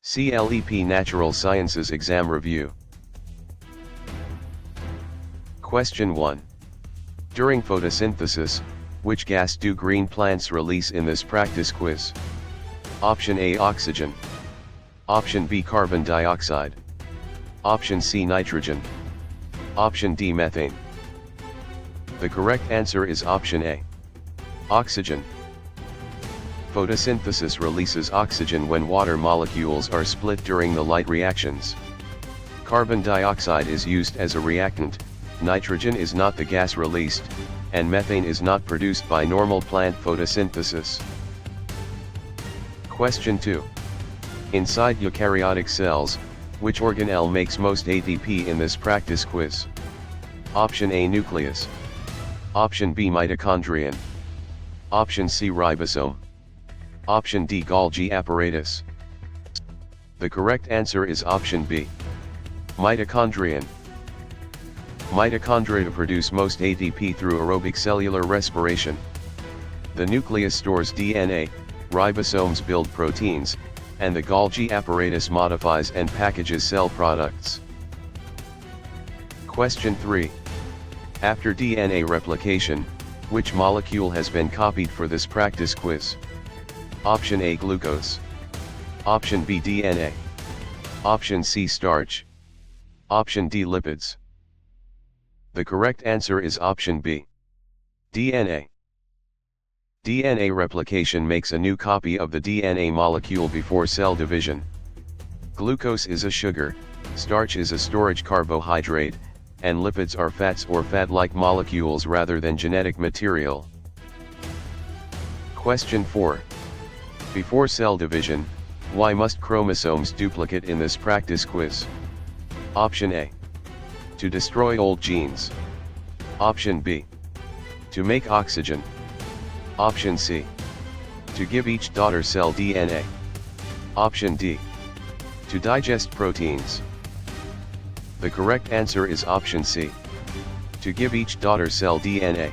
CLEP Natural Sciences Exam Review. Question 1. During photosynthesis, which gas do green plants release in this practice quiz? Option A, oxygen. Option B, carbon dioxide. Option C, nitrogen. Option D, methane. The correct answer is option A, oxygen. Photosynthesis releases oxygen when water molecules are split during the light reactions. Carbon dioxide is used as a reactant, nitrogen is not the gas released, and methane is not produced by normal plant photosynthesis. Question 2. Inside eukaryotic cells, which organelle makes most ATP in this practice quiz? Option A, nucleus. Option B, mitochondrion. Option C, ribosome. Option D, Golgi apparatus. The correct answer is option B, mitochondrion. Mitochondria produce most ATP through aerobic cellular respiration. The nucleus stores DNA, ribosomes build proteins, and the Golgi apparatus modifies and packages cell products. Question 3. After DNA replication, which molecule has been copied for this practice quiz? Option A, glucose. Option B, DNA. Option C, starch. Option D, lipids. The correct answer is option B, DNA. DNA replication makes a new copy of the DNA molecule before cell division. Glucose is a sugar, starch is a storage carbohydrate, and lipids are fats or fat-like molecules rather than genetic material. Question 4. Before cell division, why must chromosomes duplicate in this practice quiz? Option A, to destroy old genes. Option B, to make oxygen. Option C, to give each daughter cell DNA. Option D, to digest proteins. The correct answer is option C, to give each daughter cell DNA.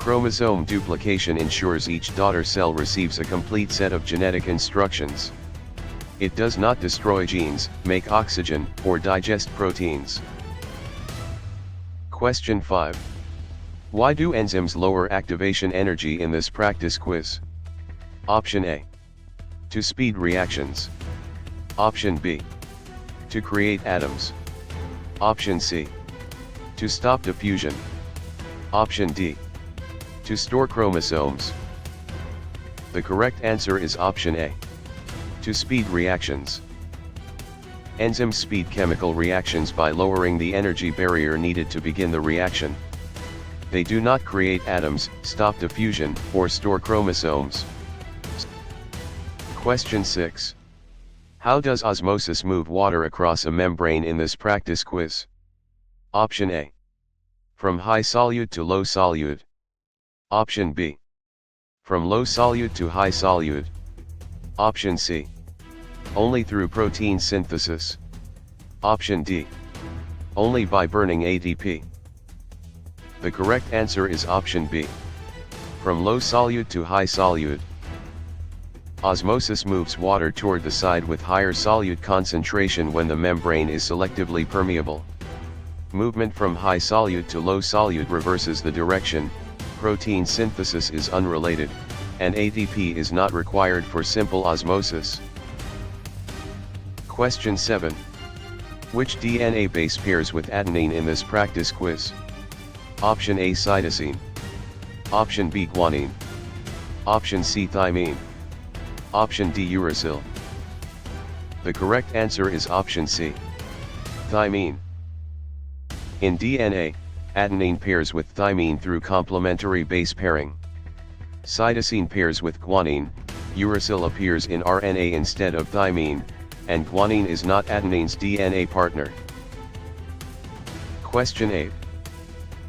Chromosome duplication ensures each daughter cell receives a complete set of genetic instructions. It does not destroy genes, make oxygen, or digest proteins. Question 5. Why do enzymes lower activation energy in this practice quiz? Option A, to speed reactions. Option B, to create atoms. Option C, to stop diffusion. Option D, to store chromosomes. The correct answer is option A, to speed reactions. Enzymes speed chemical reactions by lowering the energy barrier needed to begin the reaction. They do not create atoms, stop diffusion, or store chromosomes. Question 6. How does osmosis move water across a membrane in this practice quiz? Option A, from high solute to low solute. Option B, from low solute to high solute. Option C, only through protein synthesis. Option D, only by burning ATP. The correct answer is option B, from low solute to high solute. Osmosis moves water toward the side with higher solute concentration when the membrane is selectively permeable. Movement from high solute to low solute reverses the direction. Protein synthesis is unrelated, and ATP is not required for simple osmosis. Question 7. Which DNA base pairs with adenine in this practice quiz? Option A, cytosine. Option B, guanine. Option C, thymine. Option D, uracil. The correct answer is option C, thymine. In DNA, adenine pairs with thymine through complementary base pairing. Cytosine pairs with guanine, uracil appears in RNA instead of thymine, and guanine is not adenine's DNA partner. Question 8.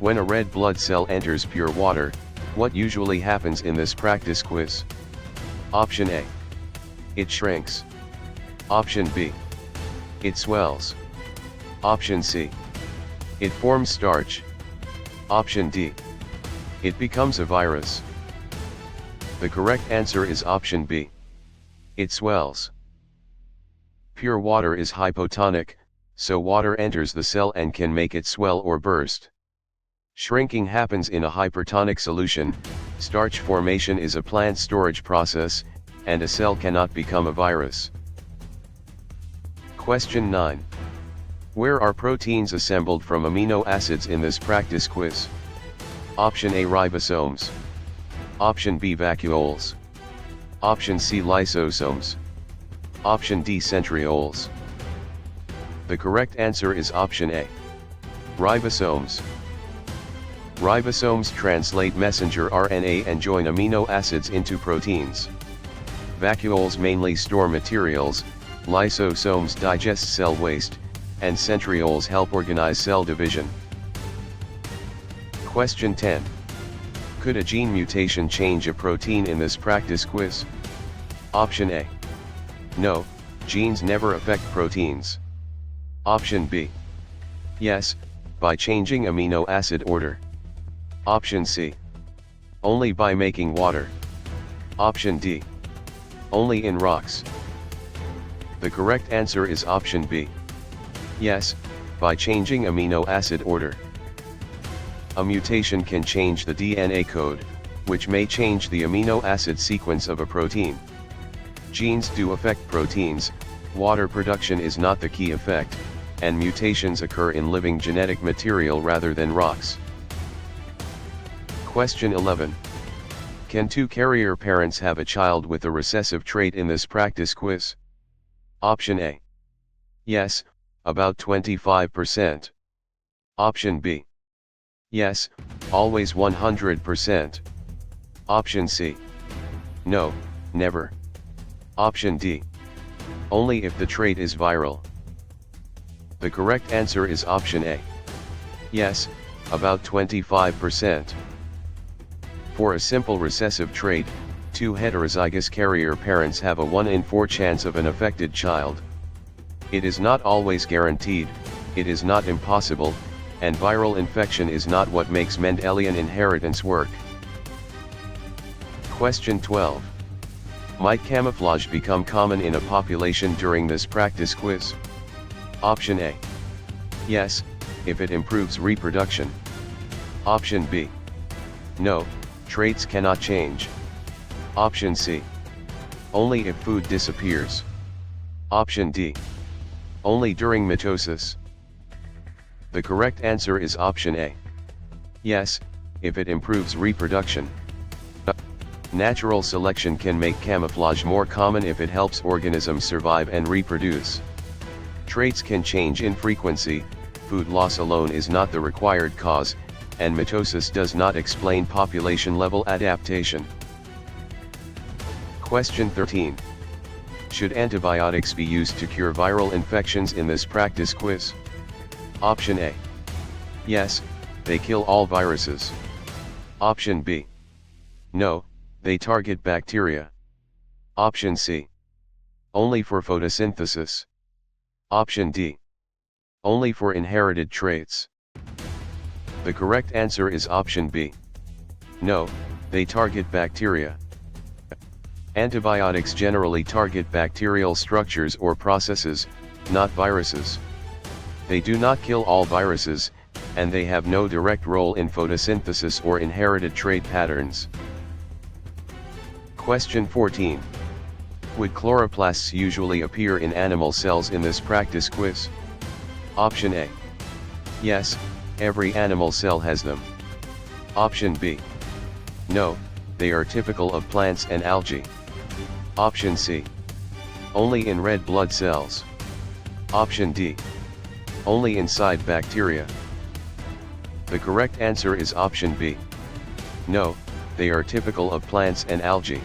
When a red blood cell enters pure water, what usually happens in this practice quiz? Option A, it shrinks. Option B, it swells. Option C, it forms starch. Option D, it becomes a virus. The correct answer is option B, it swells. Pure water is hypotonic, so water enters the cell and can make it swell or burst. Shrinking happens in a hypertonic solution, starch formation is a plant storage process, and a cell cannot become a virus. Question 9. Where are proteins assembled from amino acids in this practice quiz? Option A, ribosomes. Option B, vacuoles. Option C, lysosomes. Option D, centrioles. The correct answer is option A. Ribosomes. Ribosomes translate messenger RNA and join amino acids into proteins. Vacuoles mainly store materials, lysosomes digest cell waste, and centrioles help organize cell division. Question 10. Could a gene mutation change a protein in this practice quiz? Option A. No, genes never affect proteins. Option B. Yes, by changing amino acid order. Option C. Only by making water. Option D. Only in rocks. The correct answer is option B. Yes, by changing amino acid order. A mutation can change the DNA code, which may change the amino acid sequence of a protein. Genes do affect proteins, water production is not the key effect, and mutations occur in living genetic material rather than rocks. Question 11. Can two carrier parents have a child with a recessive trait in this practice quiz? Option A. Yes, about 25%. Option B. Yes, always 100%. Option C. No, never. Option D. Only if the trait is viral. The correct answer is option A. Yes, about 25%. For a simple recessive trait, two heterozygous carrier parents have a 1 in 4 chance of an affected child. It is not always guaranteed, it is not impossible, and viral infection is not what makes Mendelian inheritance work. Question 12. Might camouflage become common in a population during this practice quiz? Option A. Yes, if it improves reproduction. Option B. No, traits cannot change. Option C. Only if food disappears. Option D. Only during mitosis. The correct answer is option A. Yes, if it improves reproduction. Natural selection can make camouflage more common if it helps organisms survive and reproduce. Traits can change in frequency, food loss alone is not the required cause, and mitosis does not explain population-level adaptation. Question 13. Should antibiotics be used to cure viral infections in this practice quiz? Option A. Yes, they kill all viruses. Option B. No, they target bacteria. Option C. Only for photosynthesis. Option D. Only for inherited traits. The correct answer is option B. No, they target bacteria. Antibiotics generally target bacterial structures or processes, not viruses. They do not kill all viruses, and they have no direct role in photosynthesis or inherited trait patterns. Question 14. Would chloroplasts usually appear in animal cells in this practice quiz? Option A. Yes, every animal cell has them. Option B. No, they are typical of plants and algae. Option C. Only in red blood cells. Option D. Only inside bacteria. The correct answer is option B. No, they are typical of plants and algae.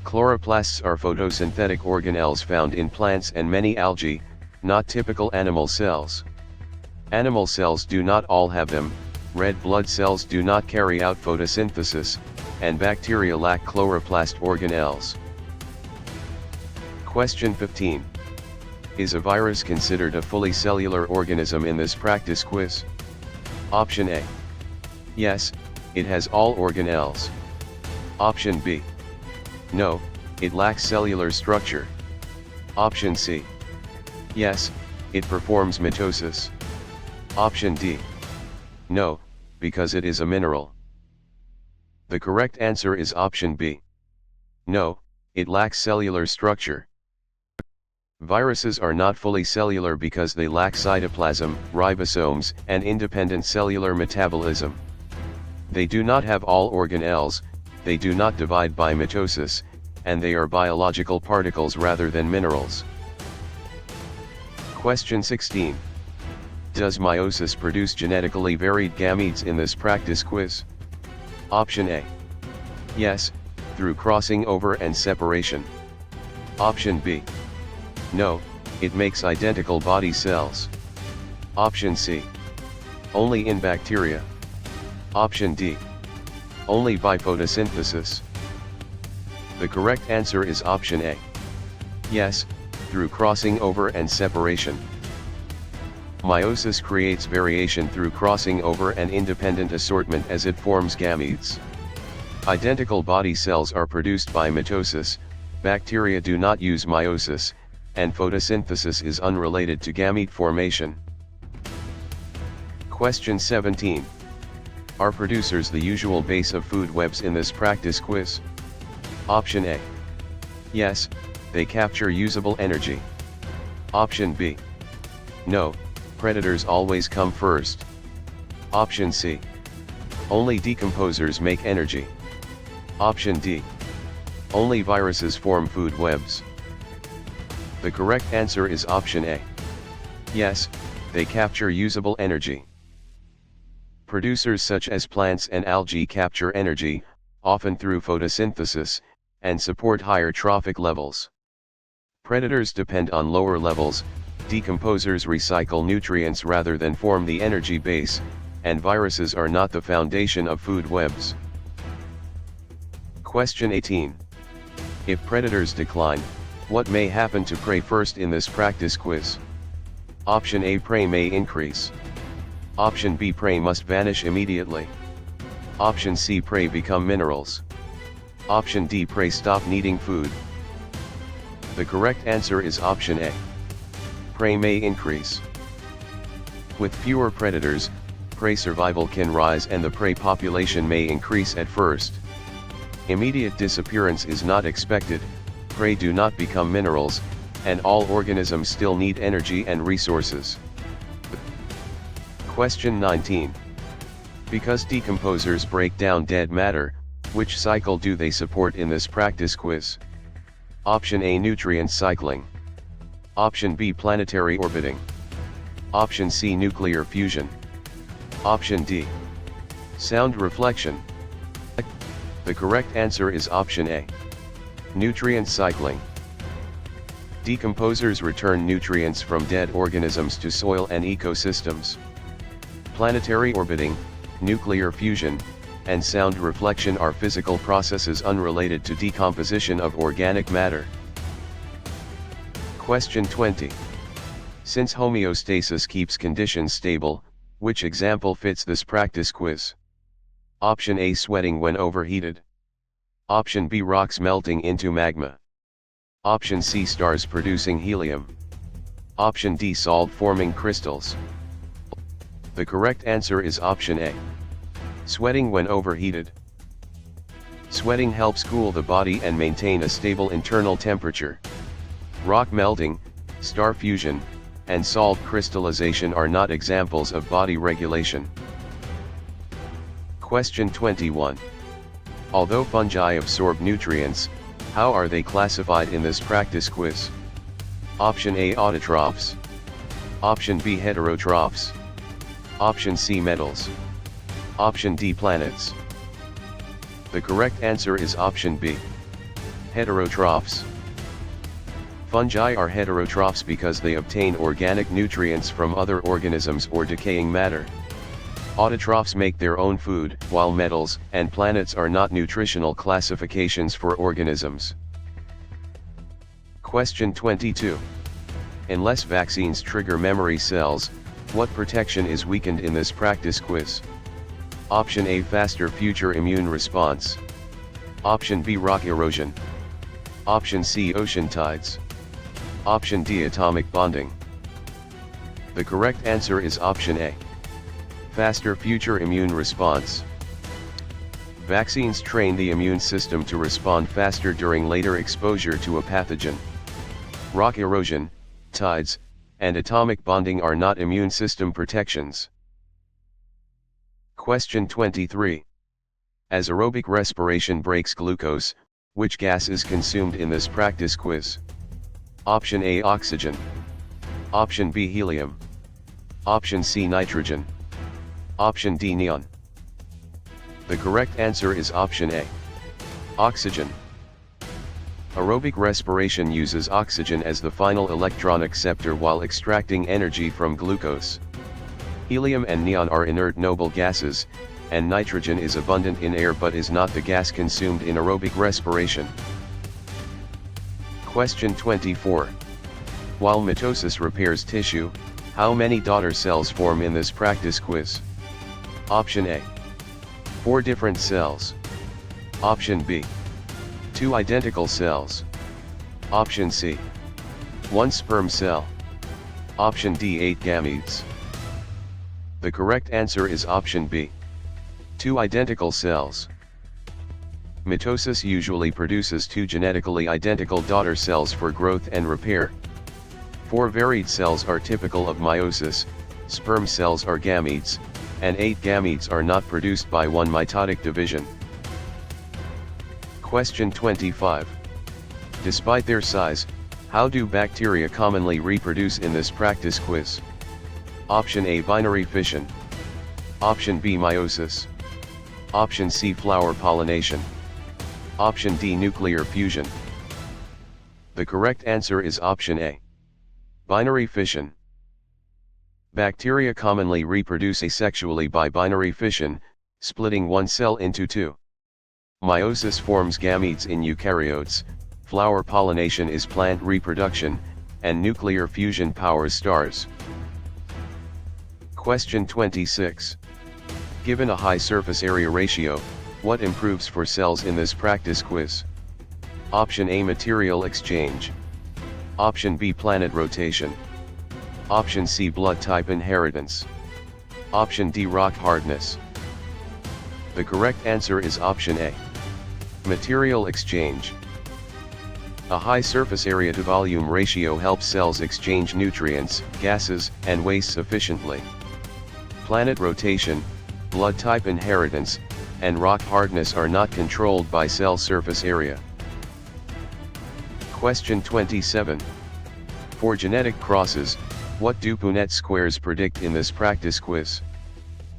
Chloroplasts are photosynthetic organelles found in plants and many algae, not typical animal cells. Animal cells do not all have them, red blood cells do not carry out photosynthesis, and bacteria lack chloroplast organelles. Question 15. Is a virus considered a fully cellular organism in this practice quiz? Option A. Yes, it has all organelles. Option B. No, it lacks cellular structure. Option C. Yes, it performs mitosis. Option D. No, because it is a mineral. The correct answer is option B. No, it lacks cellular structure. Viruses are not fully cellular because they lack cytoplasm, ribosomes, and independent cellular metabolism. They do not have all organelles, they do not divide by mitosis, and they are biological particles rather than minerals. Question 16. Does meiosis produce genetically varied gametes in this practice quiz? Option A. Yes, through crossing over and separation. Option B. No, it makes identical body cells. Option C. Only in bacteria. Option D. Only by photosynthesis. The correct answer is option A. Yes, through crossing over and separation. Meiosis creates variation through crossing over and independent assortment as it forms gametes. Identical body cells are produced by mitosis, bacteria do not use meiosis, and photosynthesis is unrelated to gamete formation. Question 17. Are producers the usual base of food webs in this practice quiz? Option A. Yes, they capture usable energy. Option B. No, predators always come first. Option C. Only decomposers make energy. Option D. Only viruses form food webs. The correct answer is option A. Yes, they capture usable energy. Producers such as plants and algae capture energy, often through photosynthesis, and support higher trophic levels. Predators depend on lower levels, decomposers recycle nutrients rather than form the energy base, and viruses are not the foundation of food webs. Question 18. If predators decline, what may happen to prey first in this practice quiz? Option A. Prey may increase. Option B. Prey must vanish immediately. Option C. Prey become minerals. Option D. Prey stop needing food. The correct answer is option A. Prey may increase. With fewer predators, prey survival can rise and the prey population may increase at first. Immediate disappearance is not expected, prey do not become minerals, and all organisms still need energy and resources. Question 19. Because decomposers break down dead matter, which cycle do they support in this practice quiz? Option A. Nutrient cycling. Option B. Planetary orbiting. Option C. Nuclear fusion. Option D. Sound reflection. The correct answer is option A. Nutrient cycling. Decomposers return nutrients from dead organisms to soil and ecosystems. Planetary orbiting, nuclear fusion, and sound reflection are physical processes unrelated to decomposition of organic matter. Question 20. Since homeostasis keeps conditions stable, which example fits this practice quiz? Option A. Sweating when overheated. Option B. Rocks melting into magma. Option C. Stars producing helium. Option D. Salt forming crystals. The correct answer is option A. Sweating when overheated. Sweating helps cool the body and maintain a stable internal temperature. Rock melting, star fusion, and salt crystallization are not examples of body regulation. Question 21. Although fungi absorb nutrients, how are they classified in this practice quiz? Option A. Autotrophs. Option B. Heterotrophs. Option C. Metals. Option D. Planets. The correct answer is option B. Heterotrophs. Fungi are heterotrophs because they obtain organic nutrients from other organisms or decaying matter. Autotrophs make their own food, while metals and planets are not nutritional classifications for organisms. Question 22. Unless vaccines trigger memory cells, what protection is weakened in this practice quiz? Option A. Faster future immune response. Option B. Rock erosion. Option C. Ocean tides. Option D, atomic bonding. The correct answer is option A. Faster future immune response. Vaccines train the immune system to respond faster during later exposure to a pathogen. Rock erosion, tides, and atomic bonding are not immune system protections. Question 23. As aerobic respiration breaks glucose, which gas is consumed in this practice quiz? Option A, oxygen. Option B, helium. Option C, nitrogen. Option D, neon. The correct answer is option A. Oxygen. Aerobic respiration uses oxygen as the final electron acceptor while extracting energy from glucose. Helium and neon are inert noble gases, and nitrogen is abundant in air but is not the gas consumed in aerobic respiration. Question 24. While mitosis repairs tissue, how many daughter cells form in this practice quiz? Option A. 4 different cells. Option B. 2 identical cells. Option C. 1 sperm cell. Option D, 8 gametes. The correct answer is option B. 2 identical cells. Mitosis usually produces 2 genetically identical daughter cells for growth and repair. 4 varied cells are typical of meiosis, sperm cells are gametes, and 8 gametes are not produced by one mitotic division. Question 25. Despite their size, how do bacteria commonly reproduce in this practice quiz? Option A, binary fission. Option B, meiosis. Option C, flower pollination. Option D, nuclear fusion. The correct answer is option A. Binary fission. Bacteria commonly reproduce asexually by binary fission, splitting one cell into 2. Meiosis forms gametes in eukaryotes, flower pollination is plant reproduction, and nuclear fusion powers stars. Question 26. Given a high surface area ratio, what improves for cells in this practice quiz? Option A, material exchange. Option B, planet rotation. Option C, blood type inheritance. Option D, rock hardness. The correct answer is option A. Material exchange. A high surface area to volume ratio helps cells exchange nutrients, gases, and waste efficiently. Planet rotation, blood type inheritance, and rock hardness are not controlled by cell surface area. Question 27. For genetic crosses, what do Punnett squares predict in this practice quiz?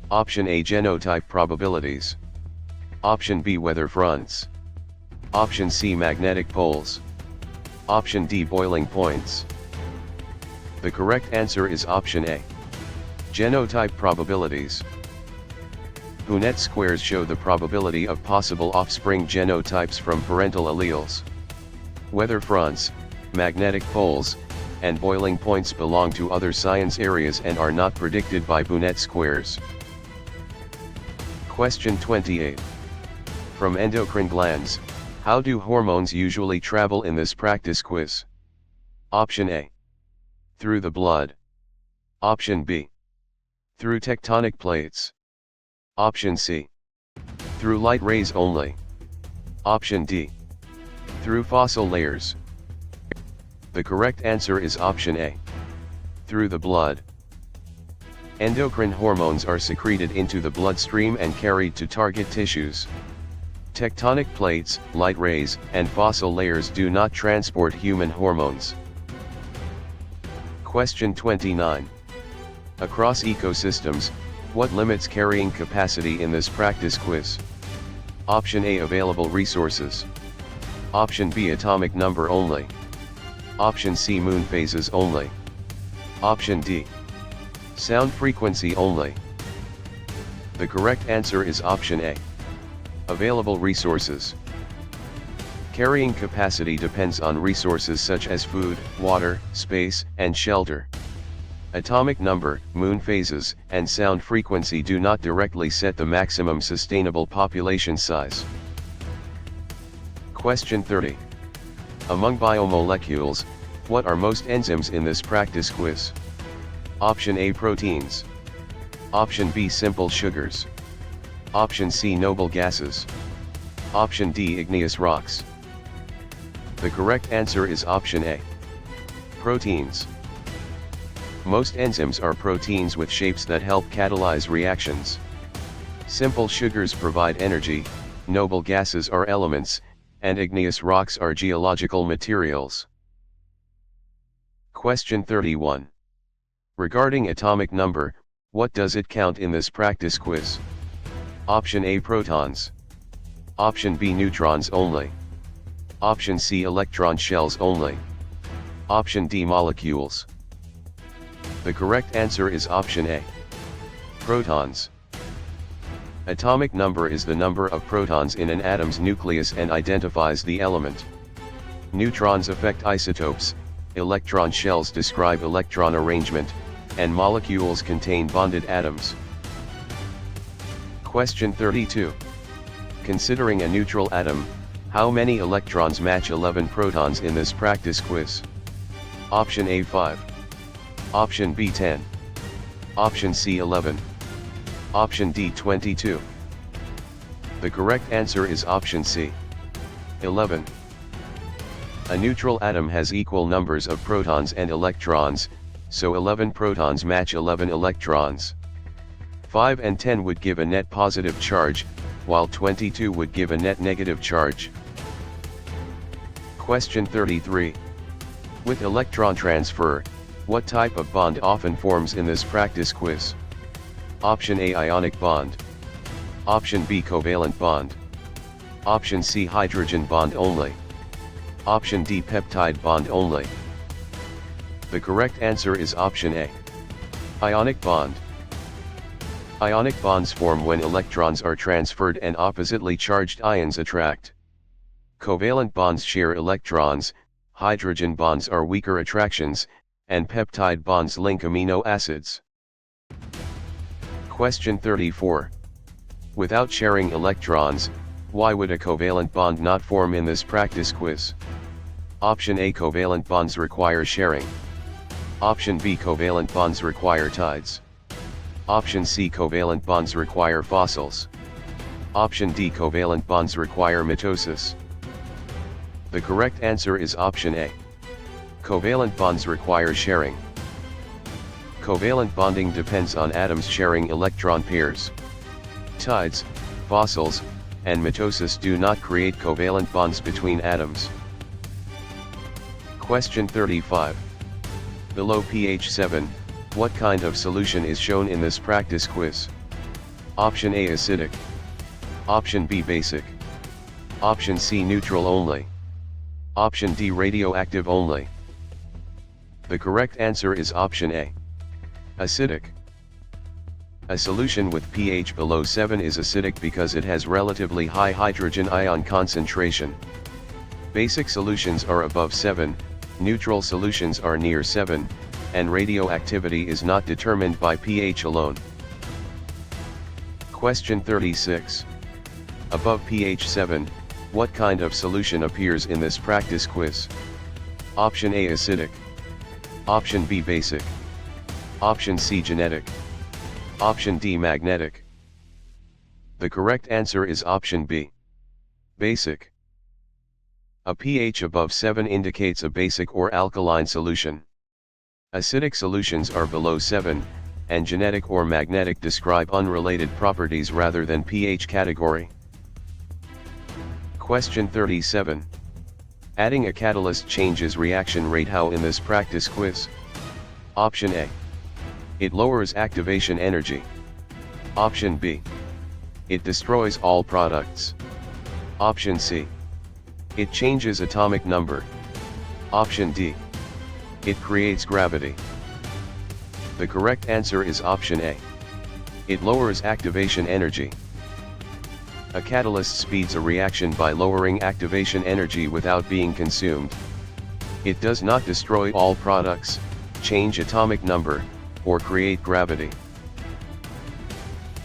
Option A, genotype probabilities. Option B, weather fronts. Option C, magnetic poles. Option D, boiling points. The correct answer is option A. Genotype probabilities. Punnett squares show the probability of possible offspring genotypes from parental alleles. Weather fronts, magnetic poles, and boiling points belong to other science areas and are not predicted by Punnett squares. Question 28. From endocrine glands, how do hormones usually travel in this practice quiz? Option A. Through the blood. Option B. Through tectonic plates. Option C. Through light rays only. Option D. Through fossil layers. The correct answer is option A. Through the blood. Endocrine hormones are secreted into the bloodstream and carried to target tissues. Tectonic plates, light rays, and fossil layers do not transport human hormones. Question 29. Across ecosystems, what limits carrying capacity in this practice quiz? Option A, available resources. Option B, atomic number only. Option C, moon phases only. Option D, sound frequency only. The correct answer is option A. Available resources. Carrying capacity depends on resources such as food, water, space, and shelter. Atomic number, moon phases, and sound frequency do not directly set the maximum sustainable population size. Question 30. Among biomolecules, What are most enzymes in this practice quiz? Option A, proteins. Option B, simple sugars. Option C, noble gases. Option D, igneous rocks. The correct answer is option A. Proteins. Most enzymes are proteins with shapes that help catalyze reactions. Simple sugars provide energy, noble gases are elements, and igneous rocks are geological materials. Question 31. Regarding atomic number, what does it count in this practice quiz? Option A, protons. Option B, neutrons only. Option C, electron shells only. Option D, molecules. The correct answer is option A. Protons. Atomic number is the number of protons in an atom's nucleus and identifies the element. Neutrons affect isotopes, electron shells describe electron arrangement, and molecules contain bonded atoms. Question 32. Considering a neutral atom, how many electrons match 11 protons in this practice quiz? Option A, 5. Option B, 10. Option C, 11. Option D, 22. The correct answer is option C, 11. A neutral atom has equal numbers of protons and electrons, so 11 protons match 11 electrons. 5 and 10 would give a net positive charge, while 22 would give a net negative charge. Question 33. With electron transfer, what type of bond often forms in this practice quiz? Option A, ionic bond. Option B, covalent bond. Option C, hydrogen bond only. Option D, peptide bond only. The correct answer is option A. Ionic bond. Ionic bonds form when electrons are transferred and oppositely charged ions attract. Covalent bonds share electrons, hydrogen bonds are weaker attractions, and peptide bonds link amino acids. Question 34. Without sharing electrons, why would a covalent bond not form in this practice quiz? Option A, covalent bonds require sharing. Option B, covalent bonds require tides. Option C, covalent bonds require fossils. Option D, covalent bonds require mitosis. The correct answer is option A. Covalent bonds require sharing. Covalent bonding depends on atoms sharing electron pairs. Tides, fossils, and mitosis do not create covalent bonds between atoms. Question 35. Below pH 7, what kind of solution is shown in this practice quiz? Option A, acidic. Option B, basic. Option C, neutral only. Option D, radioactive only. The correct answer is option A. Acidic. A solution with pH below 7 is acidic because it has relatively high hydrogen ion concentration. Basic solutions are above 7, neutral solutions are near 7, and radioactivity is not determined by pH alone. Question 36. Above pH 7, what kind of solution appears in this practice quiz? Option A, acidic. Option B, basic. Option C, genetic. Option D, magnetic. The correct answer is option B. Basic. A pH above 7 indicates a basic or alkaline solution. Acidic solutions are below 7, and genetic or magnetic describe unrelated properties rather than pH category. Question 37. Adding a catalyst changes reaction rate how in this practice quiz? Option A. It lowers activation energy. Option B. It destroys all products. Option C. It changes atomic number. Option D. It creates gravity. The correct answer is option A. It lowers activation energy. A catalyst speeds a reaction by lowering activation energy without being consumed. It does not destroy all products, change atomic number, or create gravity.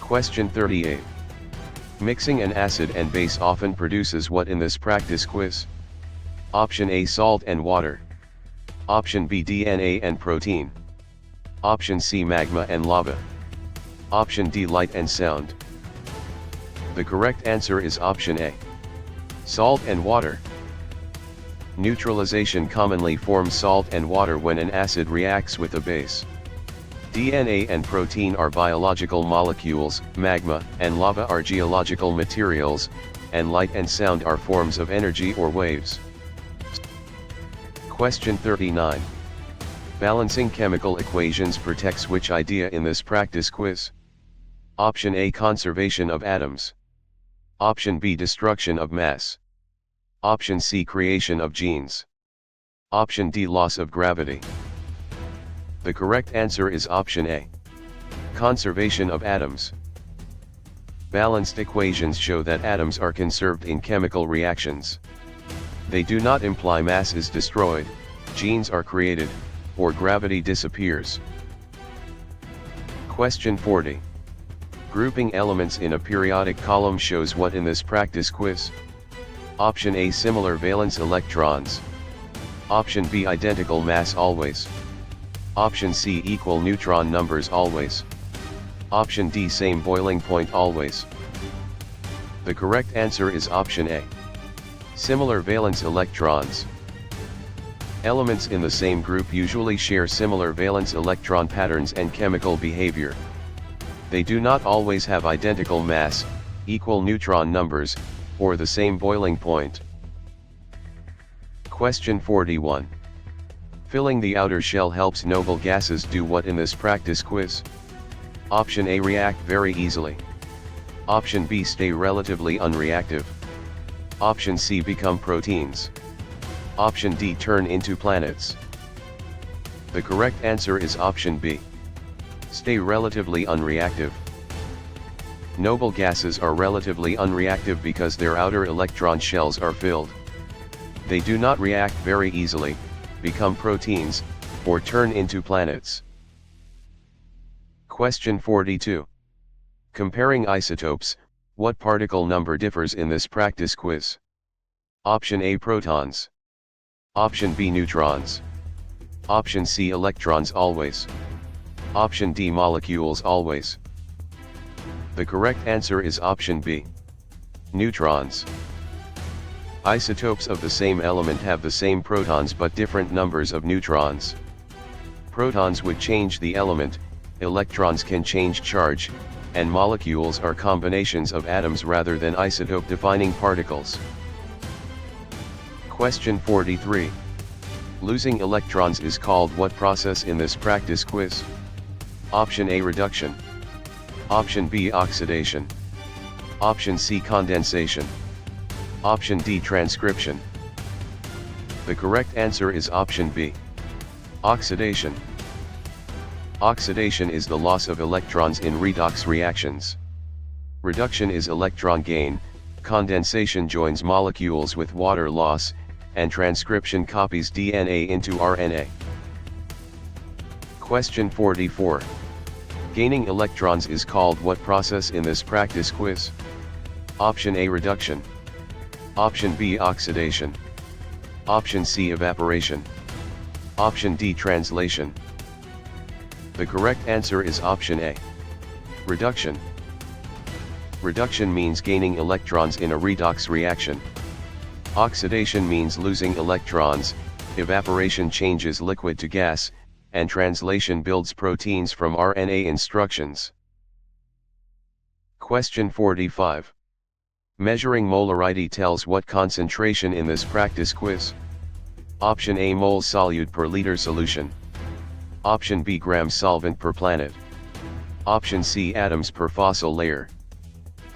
Question 38. Mixing an acid and base often produces what in this practice quiz? Option A, salt and water. Option B, DNA and protein. Option C, magma and lava. Option D, light and sound. The correct answer is option A, salt and water. Neutralization commonly forms salt and water when an acid reacts with a base. DNA and protein are biological molecules, magma and lava are geological materials, and light and sound are forms of energy or waves. Question 39. Balancing chemical equations protects which idea in this practice quiz? Option A, conservation of atoms. Option B, destruction of mass. Option C, creation of genes. Option D, loss of gravity. The correct answer is option A, conservation of atoms. Balanced equations show that atoms are conserved in chemical reactions. They do not imply mass is destroyed, genes are created, or gravity disappears. Question 40. Grouping elements in a periodic column shows what in this practice quiz? Option A, similar valence electrons. Option B, identical mass always. Option C, equal neutron numbers always. Option D, same boiling point always. The correct answer is option A, similar valence electrons. Elements in the same group usually share similar valence electron patterns and chemical behavior. They do not always have identical mass, equal neutron numbers, or the same boiling point. Question 41. Filling the outer shell helps noble gases do what in this practice quiz? Option A, react very easily. Option B, stay relatively unreactive. Option C, become proteins. Option D, turn into planets. The correct answer is option B, stay relatively unreactive. Noble gases are relatively unreactive because their outer electron shells are filled. They do not react very easily, become proteins, or turn into planets. Question 42. Comparing isotopes, what particle number differs in this practice quiz? Option A, protons. Option B, neutrons. Option C, electrons always. Option D, molecules always. The correct answer is option B, neutrons. Isotopes of the same element have the same protons but different numbers of neutrons. Protons would change the element, electrons can change charge, and molecules are combinations of atoms rather than isotope-defining particles. Question 43. Losing electrons is called what process in this practice quiz? Option A, reduction. Option B, oxidation. Option C, condensation. Option D, transcription. The correct answer is option B, oxidation. Oxidation is the loss of electrons in redox reactions. Reduction is electron gain, condensation joins molecules with water loss, and transcription copies DNA into RNA. Question 44. Gaining electrons is called what process in this practice quiz? Option A, reduction. Option B, oxidation. Option C, evaporation. Option D, translation. The correct answer is option A, reduction. Reduction means gaining electrons in a redox reaction. Oxidation means losing electrons, evaporation changes liquid to gas, and translation builds proteins from RNA instructions. Question 45. Measuring molarity tells what concentration in this practice quiz? Option A, moles solute per liter solution. Option B, grams solvent per planet. Option C, atoms per fossil layer.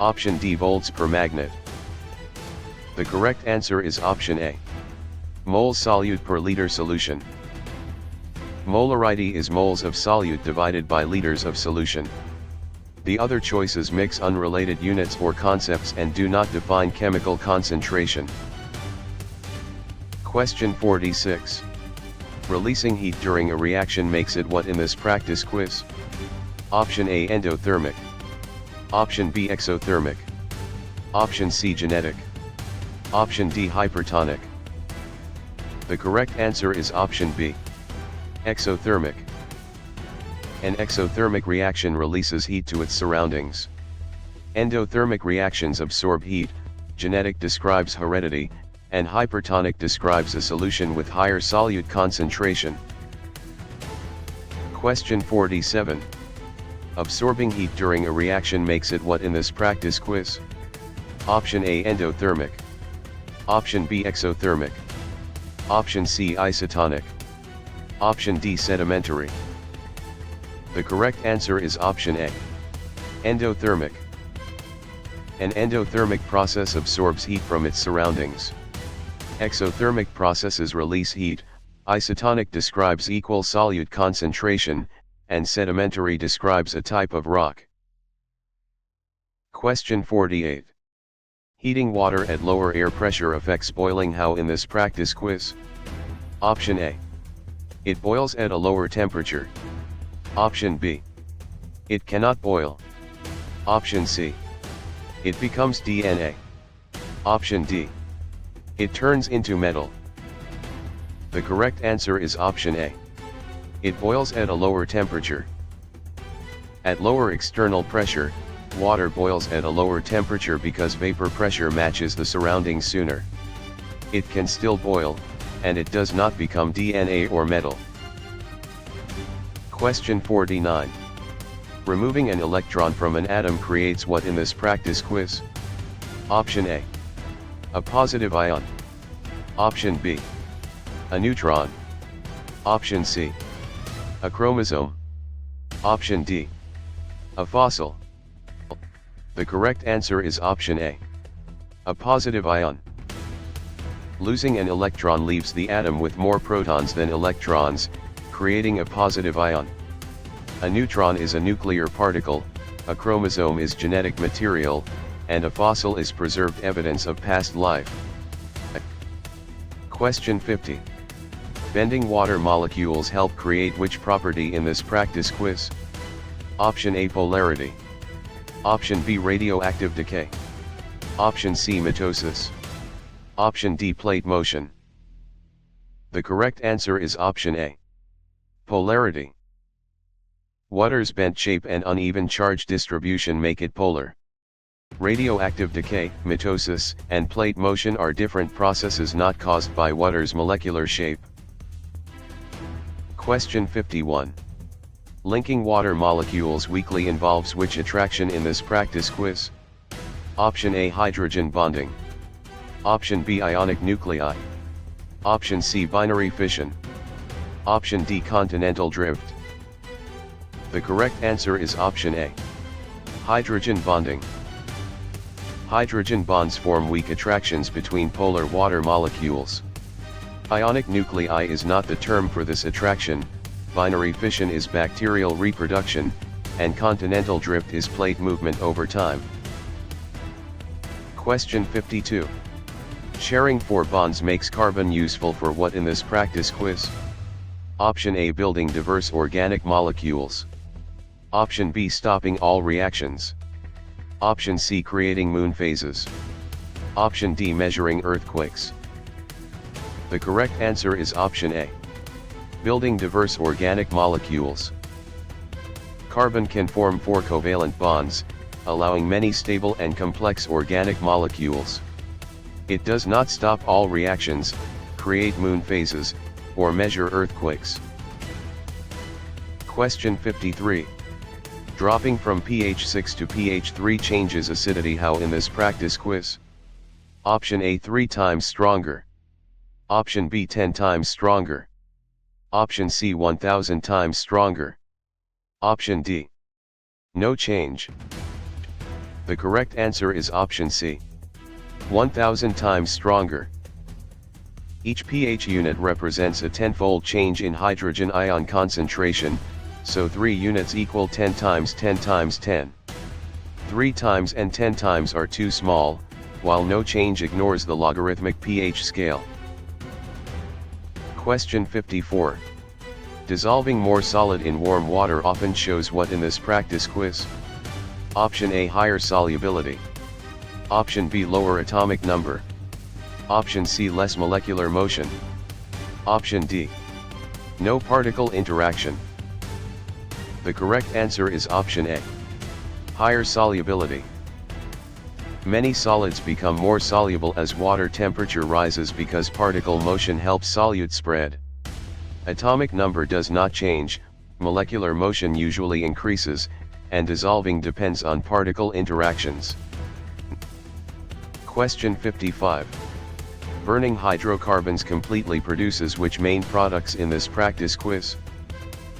Option D, volts per magnet. The correct answer is option A, moles solute per liter solution. Molarity is moles of solute divided by liters of solution. The other choices mix unrelated units or concepts and do not define chemical concentration. Question 46. Releasing heat during a reaction makes it what in this practice quiz? Option A, endothermic. Option B, exothermic. Option C, genetic. Option D, hypertonic. The correct answer is option B, Exothermic. An exothermic reaction releases heat to its surroundings. Endothermic reactions absorb heat, genetic describes heredity, and hypertonic describes a solution with higher solute concentration. Question 47. Absorbing heat during a reaction makes it what in this practice quiz? Option A endothermic. Option B exothermic. Option C isotonic. Option D sedimentary. The correct answer is option A. Endothermic. An endothermic process absorbs heat from its surroundings. Exothermic processes release heat, isotonic describes equal solute concentration, and sedimentary describes a type of rock. Question 48. Heating water at lower air pressure affects boiling how in this practice quiz? Option A. It boils at a lower temperature. Option B. It cannot boil. Option C. It becomes DNA. Option D. It turns into metal. The correct answer is option A. It boils at a lower temperature. At lower external pressure, water boils at a lower temperature because vapor pressure matches the surroundings sooner. It can still boil, and it does not become DNA or metal. Question 49. Removing an electron from an atom creates what in this practice quiz? Option A. A positive ion. Option B. A neutron. Option C. A chromosome. Option D. A fossil. The correct answer is option A. A positive ion. Losing an electron leaves the atom with more protons than electrons, creating a positive ion. A neutron is a nuclear particle, a chromosome is genetic material, and a fossil is preserved evidence of past life. Question 50. Bending water molecules help create which property in this practice quiz? Option A polarity. Option B radioactive decay. Option C mitosis. Option D plate motion. The correct answer is option A. Polarity. Water's bent shape and uneven charge distribution make it polar. Radioactive decay, mitosis, and plate motion are different processes not caused by water's molecular shape. Question 51. Linking water molecules weakly involves which attraction in this practice quiz? Option A hydrogen bonding. Option B ionic nuclei. Option C binary fission. Option D continental drift. The correct answer is option A. Hydrogen bonding. Hydrogen bonds form weak attractions between polar water molecules. Ionic nuclei is not the term for this attraction, binary fission is bacterial reproduction, and continental drift is plate movement over time. Question 52. Sharing 4 bonds makes carbon useful for what in this practice quiz? Option A building diverse organic molecules. Option B stopping all reactions. Option C creating moon phases. Option D measuring earthquakes. The correct answer is option A. Building diverse organic molecules. Carbon can form 4 covalent bonds, allowing many stable and complex organic molecules. It does not stop all reactions, create moon phases, or measure earthquakes. Question 53. Dropping from pH 6 to pH 3 changes acidity how in this practice quiz? Option A 3 times stronger. Option B 10 times stronger. Option C 1000 times stronger. Option D. No change. The correct answer is option C. 1000 times stronger. Each pH unit represents a 10-fold change in hydrogen ion concentration, so 3 units equal 10 times 10 times 10. 3 times and 10 times are too small, while no change ignores the logarithmic pH scale. Question 54. Dissolving more solid in warm water often shows what in this practice quiz? Option A higher solubility. Option B lower atomic number. Option C less molecular motion. Option D. No particle interaction. The correct answer is option A. Higher solubility. Many solids become more soluble as water temperature rises because particle motion helps solute spread. Atomic number does not change, molecular motion usually increases, and dissolving depends on particle interactions. Question 55. Burning hydrocarbons completely produces which main products in this practice quiz?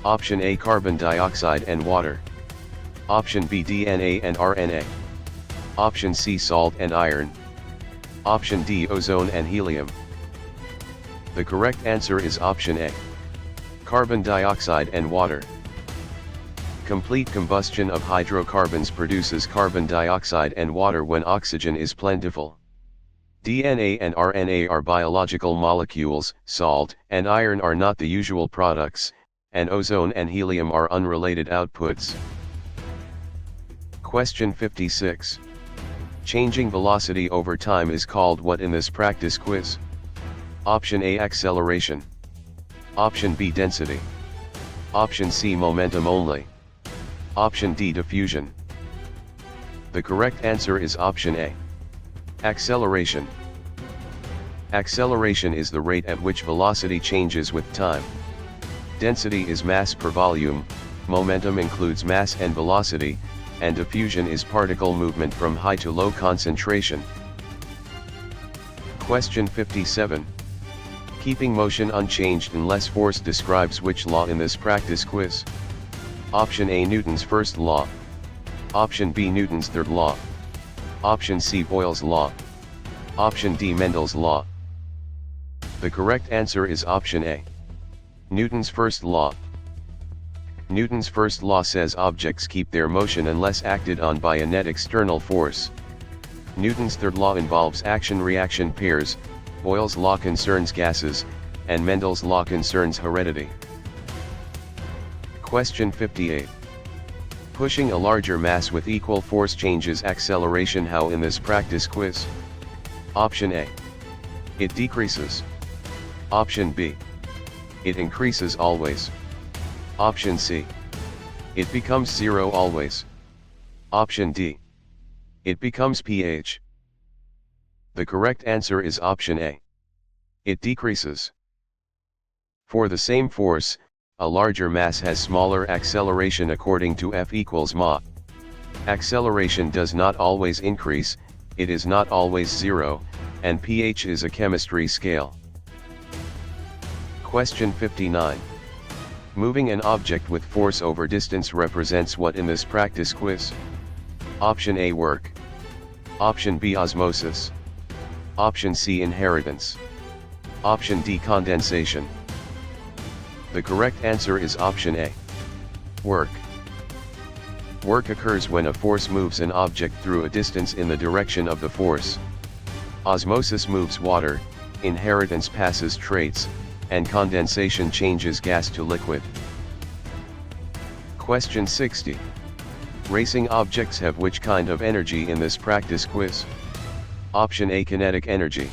Option A, carbon dioxide and water. Option B, DNA and RNA. Option C, salt and iron. Option D, ozone and helium. The correct answer is option A. Carbon dioxide and water. Complete combustion of hydrocarbons produces carbon dioxide and water when oxygen is plentiful. DNA and RNA are biological molecules, salt and iron are not the usual products, and ozone and helium are unrelated outputs. Question 56. Changing velocity over time is called what in this practice quiz? Option A, acceleration. Option B, density. Option C, momentum only. Option D, diffusion. The correct answer is option A. Acceleration. Acceleration is the rate at which velocity changes with time. Density is mass per volume, momentum includes mass and velocity, and diffusion is particle movement from high to low concentration. Question 57. Keeping motion unchanged unless force describes which law in this practice quiz? Option A, Newton's first law. Option B, Newton's third law. Option C, Boyle's law. Option D, Mendel's law. The correct answer is option A. Newton's first law. Newton's first law says objects keep their motion unless acted on by a net external force. Newton's third law involves action-reaction pairs, Boyle's law concerns gases, and Mendel's law concerns heredity. Question 58. Pushing a larger mass with equal force changes acceleration how in this practice quiz? Option A. It decreases. Option B. It increases always. Option C. It becomes zero always. Option D. It becomes pH. The correct answer is option A. It decreases. For the same force, a larger mass has smaller acceleration according to F equals ma. Acceleration does not always increase, it is not always zero, and pH is a chemistry scale. Question 59. Moving an object with force over distance represents what in this practice quiz? Option A, work. Option B, osmosis. Option C, inheritance. Option D, condensation. The correct answer is option A. Work. Work occurs when a force moves an object through a distance in the direction of the force. Osmosis moves water, inheritance passes traits, and condensation changes gas to liquid. Question 60. Racing objects have which kind of energy in this practice quiz? Option A, kinetic energy.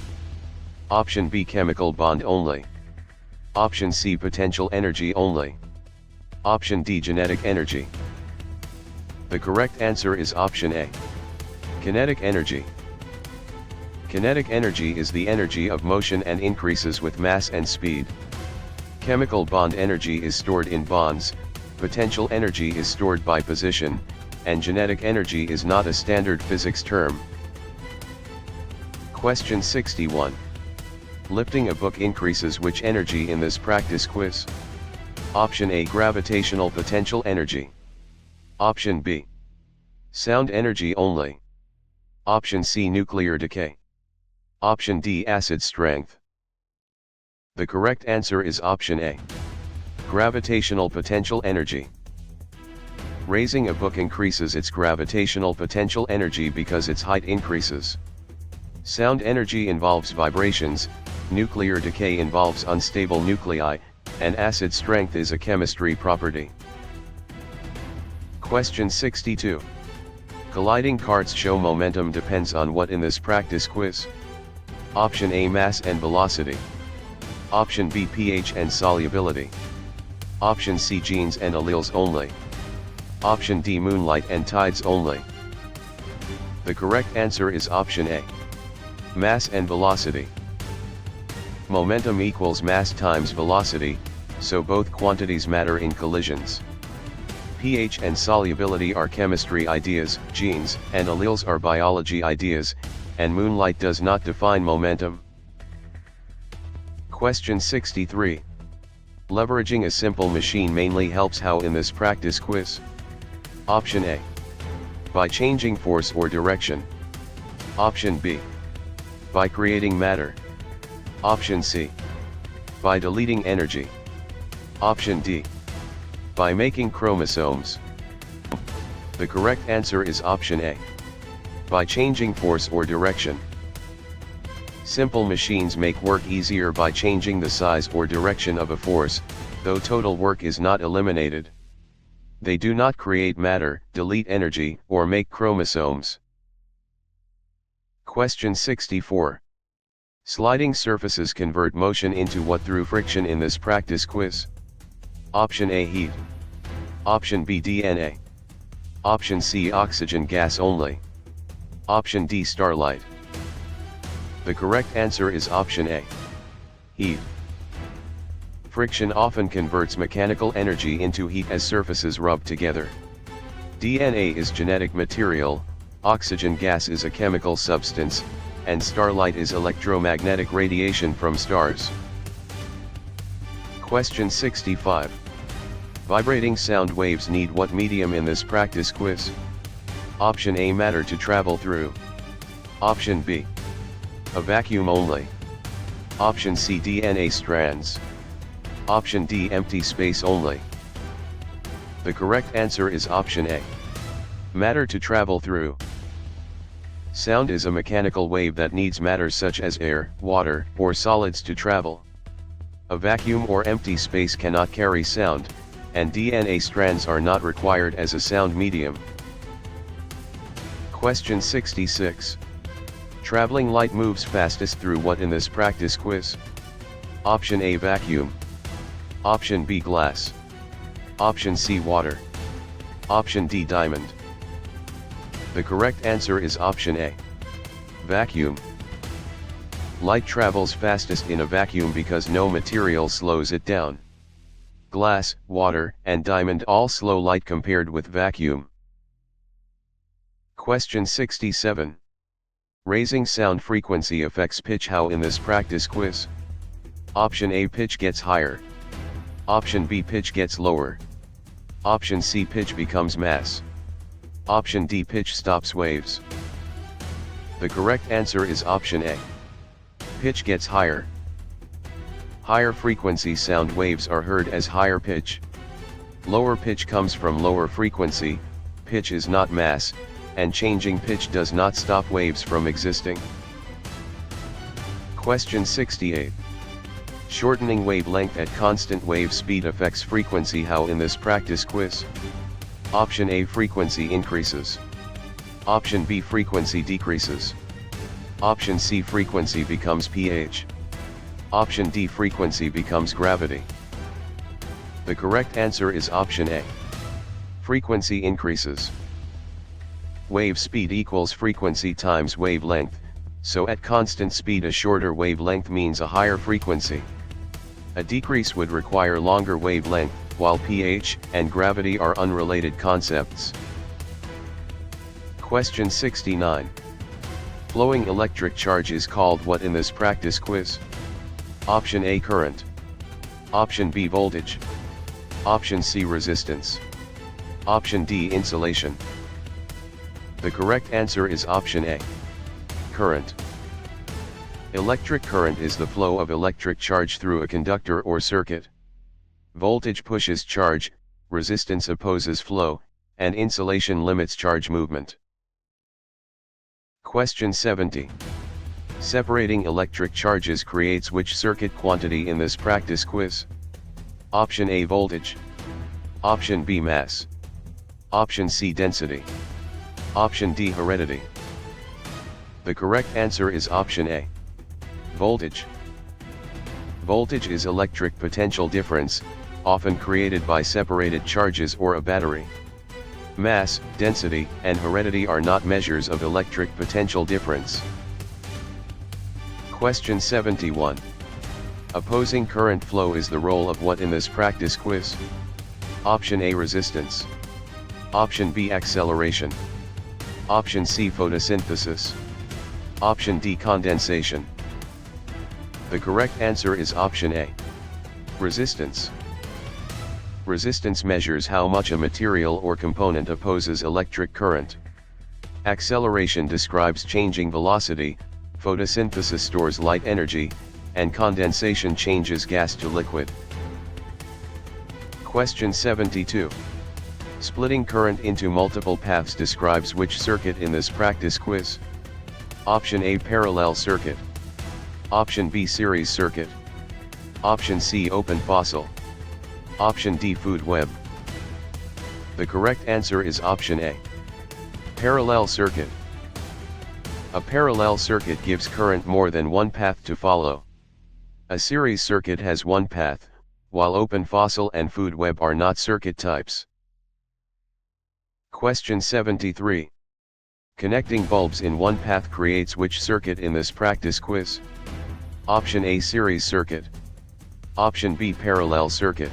Option B, chemical bond only. Option C, potential energy only. Option D, genetic energy. The correct answer is option A. Kinetic energy. Kinetic energy is the energy of motion and increases with mass and speed. Chemical bond energy is stored in bonds, potential energy is stored by position, and genetic energy is not a standard physics term. Question 61. Lifting a book increases which energy in this practice quiz? Option A, gravitational potential energy. Option B, sound energy only. Option C, nuclear decay. Option D, acid strength. The correct answer is option A, gravitational potential energy. Raising a book increases its gravitational potential energy because its height increases. Sound energy involves vibrations, nuclear decay involves unstable nuclei, and acid strength is a chemistry property. Question 62. Colliding carts show momentum depends on what in this practice quiz? Option A, mass and velocity. Option B, pH and solubility. Option C, genes and alleles only. Option D, moonlight and tides only. The correct answer is option A. Mass and velocity. Momentum equals mass times velocity, so both quantities matter in collisions. pH and solubility are chemistry ideas, genes and alleles are biology ideas, and moonlight does not define momentum. Question 63. Leveraging a simple machine mainly helps how in this practice quiz? Option A. By changing force or direction. Option B. By creating matter. Option C. By deleting energy. Option D. By making chromosomes. The correct answer is option A. By changing force or direction. Simple machines make work easier by changing the size or direction of a force, though total work is not eliminated. They do not create matter, delete energy, or make chromosomes. Question 64. Sliding surfaces convert motion into what through friction in this practice quiz? Option A, heat. Option B, DNA. Option C, oxygen gas only. Option D, starlight. The correct answer is option A. Heat. Friction often converts mechanical energy into heat as surfaces rub together. DNA is genetic material, oxygen gas is a chemical substance, and starlight is electromagnetic radiation from stars. Question 65. Vibrating sound waves need what medium in this practice quiz? Option A, matter to travel through. Option B. A vacuum only. Option C, DNA strands. Option D, empty space only. The correct answer is option A. Matter to travel through. Sound is a mechanical wave that needs matter such as air, water, or solids to travel. A vacuum or empty space cannot carry sound, and DNA strands are not required as a sound medium. Question 66. Traveling light moves fastest through what in this practice quiz? Option A, vacuum. Option B, glass. Option C, water. Option D, diamond. The correct answer is option A. Vacuum. Light travels fastest in a vacuum because no material slows it down. Glass, water, and diamond all slow light compared with vacuum. Question 67. Raising sound frequency affects pitch how in this practice quiz? Option A, pitch gets higher. Option B, pitch gets lower. Option C, pitch becomes mass. Option D, pitch stops waves. The correct answer is option A. Pitch gets higher. Higher frequency sound waves are heard as higher pitch. Lower pitch comes from lower frequency, pitch is not mass, and changing pitch does not stop waves from existing. Question 68. Shortening wavelength at constant wave speed affects frequency how in this practice quiz? Option A, frequency increases. Option B, frequency decreases. Option C, frequency becomes pH. Option D, frequency becomes gravity. The correct answer is option A. Frequency increases. Wave speed equals frequency times wavelength, so at constant speed a shorter wavelength means a higher frequency. A decrease would require longer wavelength, while pH and gravity are unrelated concepts. Question 69. Flowing electric charge is called what in this practice quiz? Option A, current. Option B, voltage. Option C, resistance. Option D, insulation. The correct answer is option A. Current. Electric current is the flow of electric charge through a conductor or circuit. Voltage pushes charge, resistance opposes flow, and insulation limits charge movement. Question 70. Separating electric charges creates which circuit quantity in this practice quiz? Option A, voltage. Option B, mass. Option C, density. Option D, heredity. The correct answer is option A. Voltage. Voltage is electric potential difference, often created by separated charges or a battery. Mass, density, and heredity are not measures of electric potential difference. Question 71. Opposing current flow is the role of what in this practice quiz? Option A, resistance. Option B, acceleration. Option C, photosynthesis. Option D, condensation. The correct answer is option A. Resistance. Resistance measures how much a material or component opposes electric current. Acceleration describes changing velocity, photosynthesis stores light energy, and condensation changes gas to liquid. Question 72. Splitting current into multiple paths describes which circuit in this practice quiz? Option A, parallel circuit. Option B, series circuit. Option C, open fossil. Option D, food web. The correct answer is option A. Parallel circuit. A parallel circuit gives current more than one path to follow. A series circuit has one path, while open fossil and food web are not circuit types. Question 73. Connecting bulbs in one path creates which circuit in this practice quiz? Option A, series circuit. Option B, parallel circuit.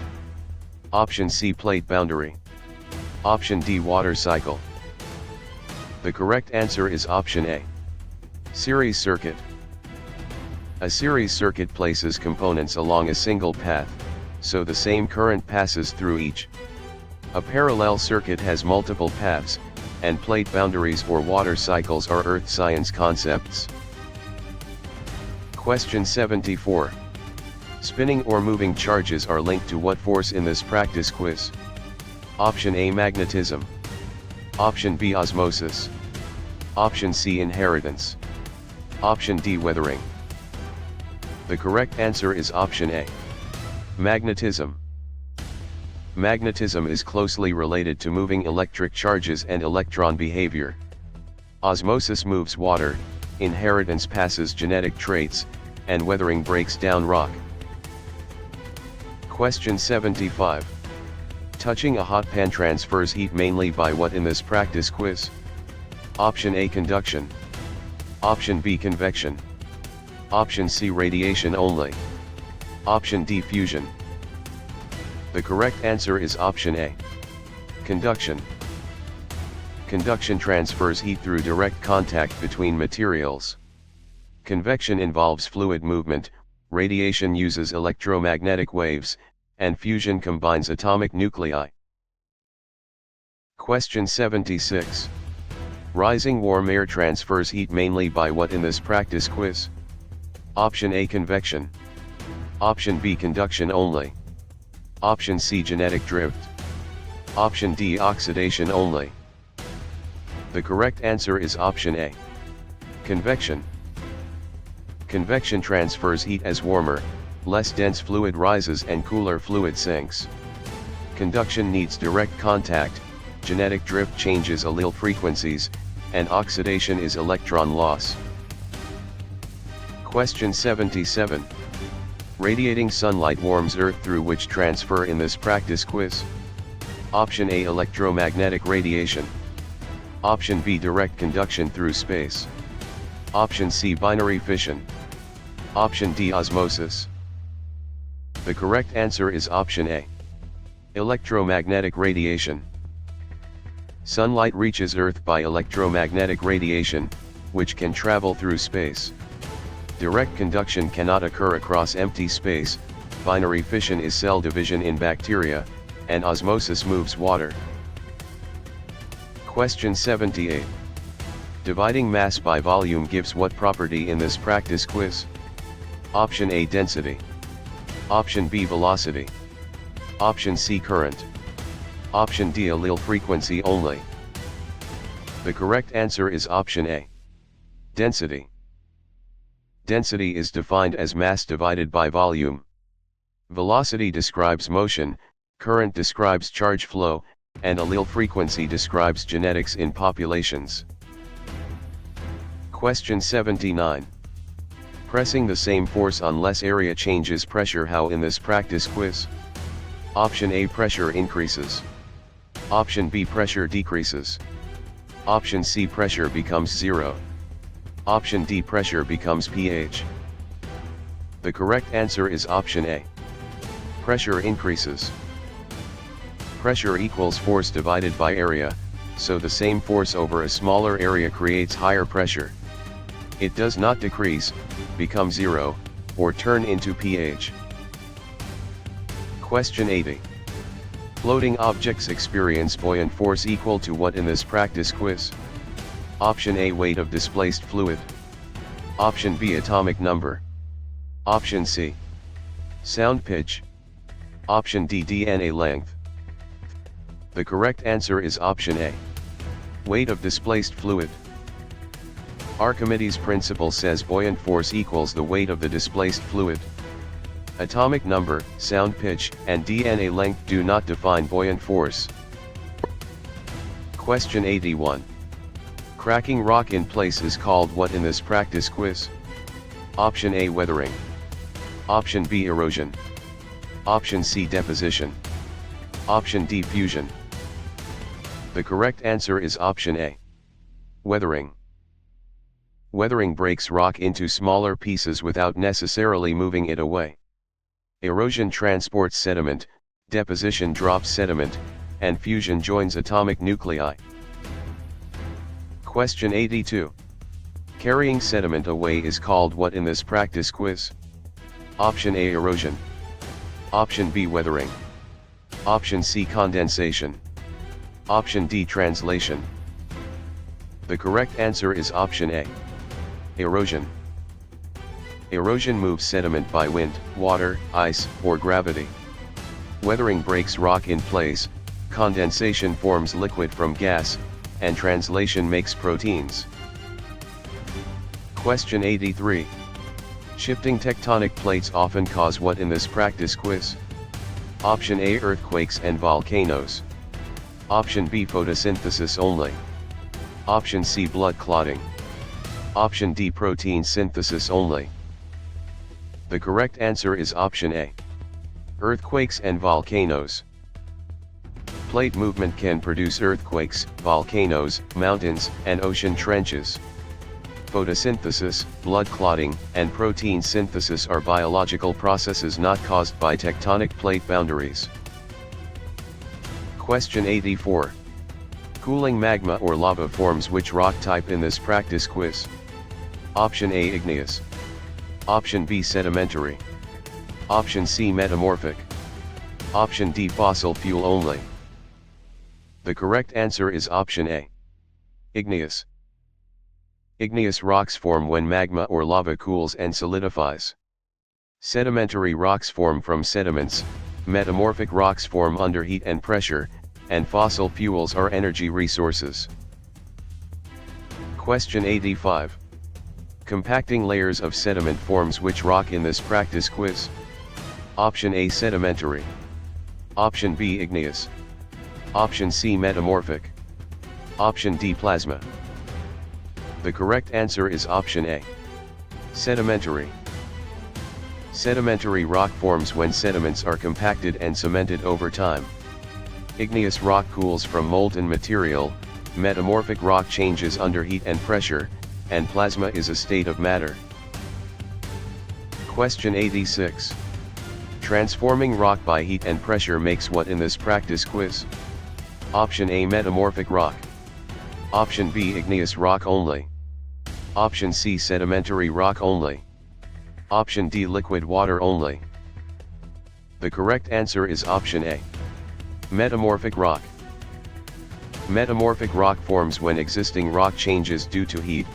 Option C, plate boundary. Option D, water cycle. The correct answer is option A. Series circuit. A series circuit places components along a single path, so the same current passes through each. A parallel circuit has multiple paths, and plate boundaries or water cycles are earth science concepts. Question 74. Spinning or moving charges are linked to what force in this practice quiz? Option A, magnetism. Option B, osmosis. Option C, inheritance. Option D, weathering. The correct answer is option A. Magnetism. Magnetism is closely related to moving electric charges and electron behavior. Osmosis moves water, inheritance passes genetic traits, and weathering breaks down rock. Question 75. Touching a hot pan transfers heat mainly by what in this practice quiz? Option A, conduction. Option B, convection. Option C, radiation only. Option D, fusion. The correct answer is option A. Conduction. Conduction transfers heat through direct contact between materials. Convection involves fluid movement, radiation uses electromagnetic waves, and fusion combines atomic nuclei. Question 76. Rising warm air transfers heat mainly by what in this practice quiz? Option A, convection. Option B, conduction only. Option C, genetic drift. Option D, oxidation only. The correct answer is option A. Convection. Convection transfers heat as warmer, less dense fluid rises and cooler fluid sinks. Conduction needs direct contact, genetic drift changes allele frequencies, and oxidation is electron loss. Question 77. Radiating sunlight warms Earth through which transfer in this practice quiz? Option A, electromagnetic radiation. Option B, direct conduction through space. Option C, binary fission. Option D, osmosis. The correct answer is option A. Electromagnetic radiation. Sunlight reaches Earth by electromagnetic radiation, which can travel through space. Direct conduction cannot occur across empty space, binary fission is cell division in bacteria, and osmosis moves water. Question 78. Dividing mass by volume gives what property in this practice quiz? Option A, density. Option B, velocity. Option C, current. Option D, allele frequency only. The correct answer is option A. Density. Density is defined as mass divided by volume. Velocity describes motion, current describes charge flow, and allele frequency describes genetics in populations. Question 79. Pressing the same force on less area changes pressure how in this practice quiz? Option A, pressure increases. Option B, pressure decreases. Option C, pressure becomes zero. Option D, pressure becomes pH. The correct answer is option A. Pressure increases. Pressure equals force divided by area, so the same force over a smaller area creates higher pressure. It does not decrease, become zero, or turn into pH. Question 80. Floating objects experience buoyant force equal to what in this practice quiz? Option A, weight of displaced fluid. Option B, atomic number. Option C, sound pitch. Option D, DNA length. The correct answer is option A, weight of displaced fluid. Archimedes' principle says buoyant force equals the weight of the displaced fluid. Atomic number, sound pitch, and DNA length do not define buoyant force. Question 81. Cracking rock in place is called what in this practice quiz? Option A, weathering. Option B, erosion. Option C, deposition. Option D, fusion. The correct answer is option A, weathering. Weathering breaks rock into smaller pieces without necessarily moving it away. Erosion transports sediment, deposition drops sediment, and fusion joins atomic nuclei. Question 82. Carrying sediment away is called what in this practice quiz? Option A, erosion. Option B, weathering. Option C, condensation. Option D, translation. The correct answer is option A, erosion. Erosion moves sediment by wind, water, ice, or gravity. Weathering breaks rock in place, condensation forms liquid from gas, and translation makes proteins. Question 83. Shifting tectonic plates often cause what in this practice quiz? Option A, earthquakes and volcanoes. Option B, photosynthesis only. Option C, blood clotting. Option D, protein synthesis only. The correct answer is option A, earthquakes and volcanoes. Plate movement can produce earthquakes, volcanoes, mountains, and ocean trenches. Photosynthesis, blood clotting, and protein synthesis are biological processes not caused by tectonic plate boundaries. Question 84. Cooling magma or lava forms which rock type in this practice quiz? Option A, igneous. Option B, sedimentary. Option C, metamorphic. Option D, fossil fuel only. The correct answer is option A, igneous. Igneous rocks form when magma or lava cools and solidifies. Sedimentary rocks form from sediments, metamorphic rocks form under heat and pressure, and fossil fuels are energy resources. Question 85. Compacting layers of sediment forms which rock in this practice quiz? Option A, sedimentary. Option B, igneous. Option C, metamorphic. Option D, plasma. The correct answer is option A, sedimentary. Sedimentary rock forms when sediments are compacted and cemented over time. Igneous rock cools from molten material, metamorphic rock changes under heat and pressure, and plasma is a state of matter. Question 86. Transforming rock by heat and pressure makes what in this practice quiz? Option A, metamorphic rock. Option B, igneous rock only. Option C, sedimentary rock only. Option D, liquid water only. The correct answer is option A, metamorphic rock. Metamorphic rock forms when existing rock changes due to heat,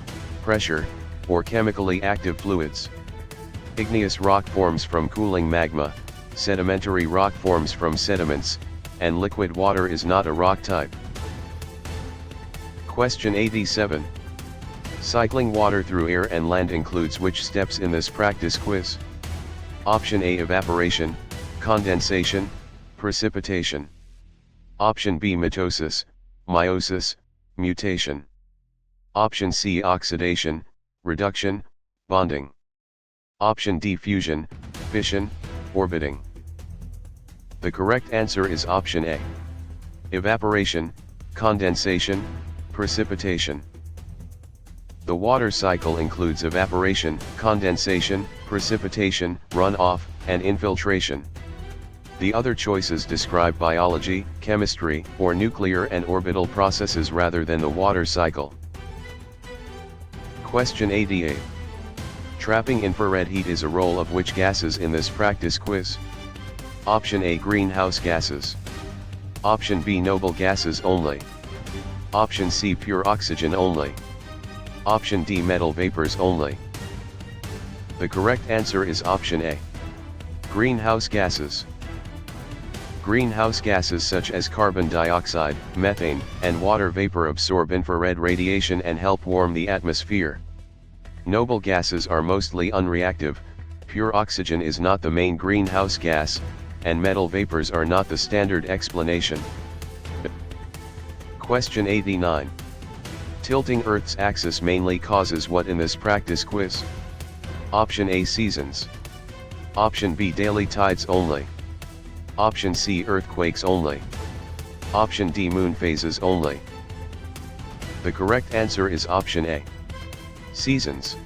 pressure, or chemically active fluids. Igneous rock forms from cooling magma, sedimentary rock forms from sediments, and liquid water is not a rock type. Question 87. Cycling water through air and land includes which steps in this practice quiz? Option A, evaporation, condensation, precipitation. Option B, mitosis, meiosis, mutation. Option C, oxidation, reduction, bonding. Option D, fusion, fission, orbiting. The correct answer is option A. Evaporation, condensation, precipitation. The water cycle includes evaporation, condensation, precipitation, runoff, and infiltration. The other choices describe biology, chemistry, or nuclear and orbital processes rather than the water cycle. Question 88. Trapping infrared heat is a role of which gases in this practice quiz? Option A, greenhouse gases. Option B, noble gases only. Option C, pure oxygen only. Option D, metal vapors only. The correct answer is option A. Greenhouse gases. Greenhouse gases such as carbon dioxide, methane, and water vapor absorb infrared radiation and help warm the atmosphere. Noble gases are mostly unreactive, pure oxygen is not the main greenhouse gas, and metal vapors are not the standard explanation. Question 89. Tilting Earth's axis mainly causes what in this practice quiz? Option A, seasons. Option B, daily tides only. Option C, earthquakes only. Option D, moon phases only. The correct answer is option A. Seasons.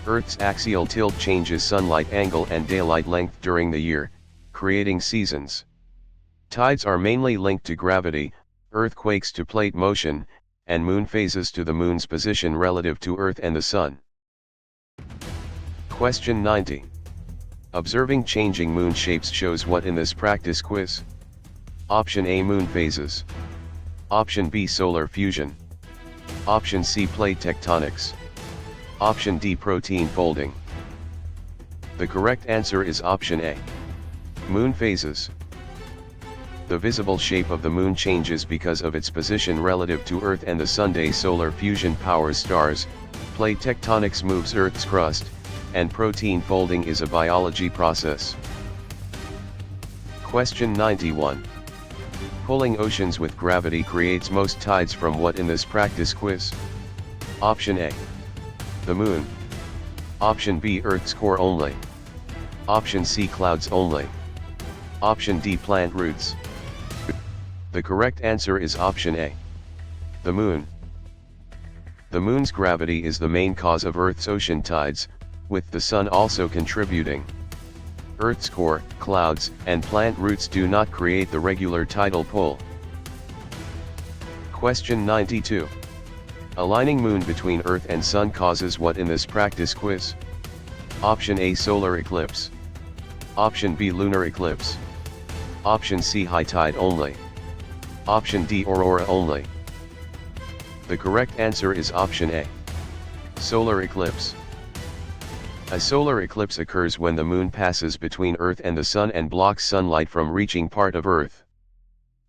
Earth's axial tilt changes sunlight angle and daylight length during the year, creating seasons. Tides are mainly linked to gravity, earthquakes to plate motion, and moon phases to the moon's position relative to Earth and the Sun. Question 90. Observing changing moon shapes shows what in this practice quiz? Option A, moon phases. Option B, solar fusion. Option C, plate tectonics. Option D, protein folding. The correct answer is option A. Moon phases. The visible shape of the moon changes because of its position relative to Earth and the Sun. Solar fusion powers stars, plate tectonics moves Earth's crust, and protein folding is a biology process. Question 91. Pulling oceans with gravity creates most tides from what in this practice quiz? Option A. The moon. Option B, Earth's core only. Option C, clouds only. Option D, plant roots. The correct answer is option A. The moon. The moon's gravity is the main cause of Earth's ocean tides, with the sun also contributing. Earth's core, clouds, and plant roots do not create the regular tidal pull. Question 92. Aligning moon between Earth and Sun causes what in this practice quiz? Option A, solar eclipse. Option B, lunar eclipse. Option C, high tide only. Option D, aurora only. The correct answer is option A. Solar eclipse. A solar eclipse occurs when the moon passes between Earth and the Sun and blocks sunlight from reaching part of Earth.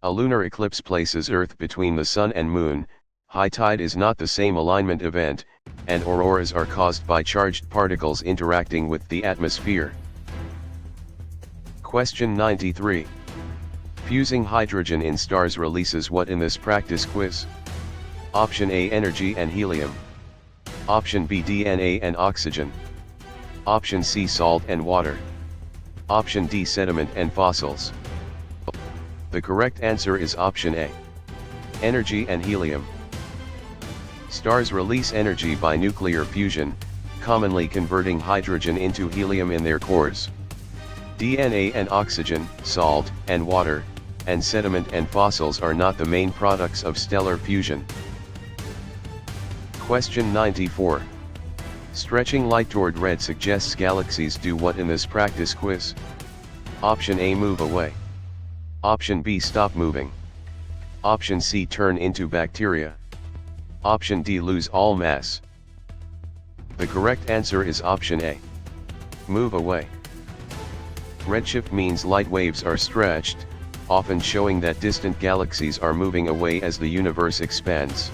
A lunar eclipse places Earth between the Sun and Moon. High tide is not the same alignment event, and auroras are caused by charged particles interacting with the atmosphere. Question 93. Fusing hydrogen in stars releases what in this practice quiz? Option A, energy and helium. Option B, DNA and oxygen. Option C, salt and water. Option D, sediment and fossils. The correct answer is option A. Energy and helium. Stars release energy by nuclear fusion, commonly converting hydrogen into helium in their cores. DNA and oxygen, salt and water, and sediment and fossils are not the main products of stellar fusion. Question 94. Stretching light toward red suggests galaxies do what in this practice quiz? Option A, move away. Option B, stop moving. Option C, turn into bacteria. Option D, lose all mass. The correct answer is option A. Move away. Redshift means light waves are stretched, often showing that distant galaxies are moving away as the universe expands.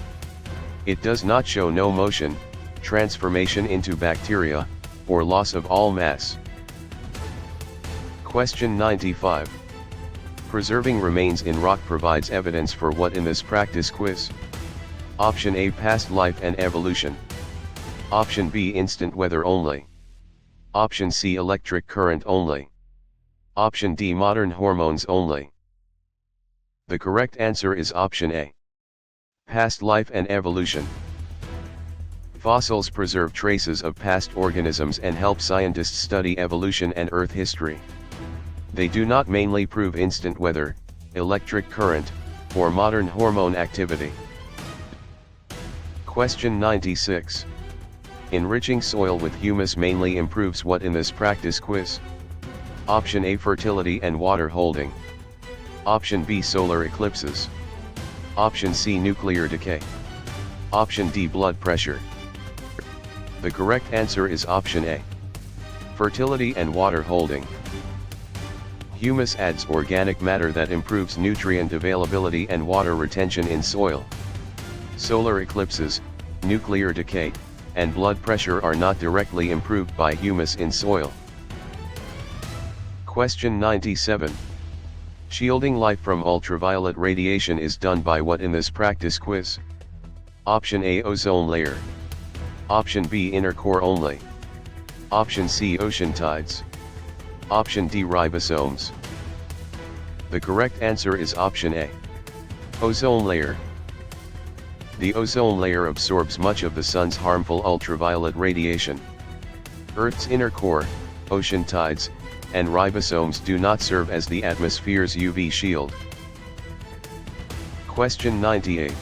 It does not show no motion, transformation into bacteria, or loss of all mass. Question 95. Preserving remains in rock provides evidence for what in this practice quiz? Option A, past life and evolution. Option B, instant weather only. Option C, electric current only. Option D, modern hormones only. The correct answer is option A. Past life and evolution. Fossils preserve traces of past organisms and help scientists study evolution and Earth history. They do not mainly prove instant weather, electric current, or modern hormone activity. Question 96. Enriching soil with humus mainly improves what in this practice quiz? Option A, fertility and water holding. Option B, solar eclipses. Option C, nuclear decay. Option D, blood pressure. The correct answer is option A. Fertility and water holding. Humus adds organic matter that improves nutrient availability and water retention in soil. Solar eclipses, nuclear decay, and blood pressure are not directly improved by humus in soil. Question 97. Shielding light from ultraviolet radiation is done by what in this practice quiz? Option A, ozone layer. Option B, inner core only. Option C, ocean tides. Option D, ribosomes. The correct answer is option A. Ozone layer. The ozone layer absorbs much of the sun's harmful ultraviolet radiation. Earth's inner core, ocean tides, and ribosomes do not serve as the atmosphere's UV shield. Question 98.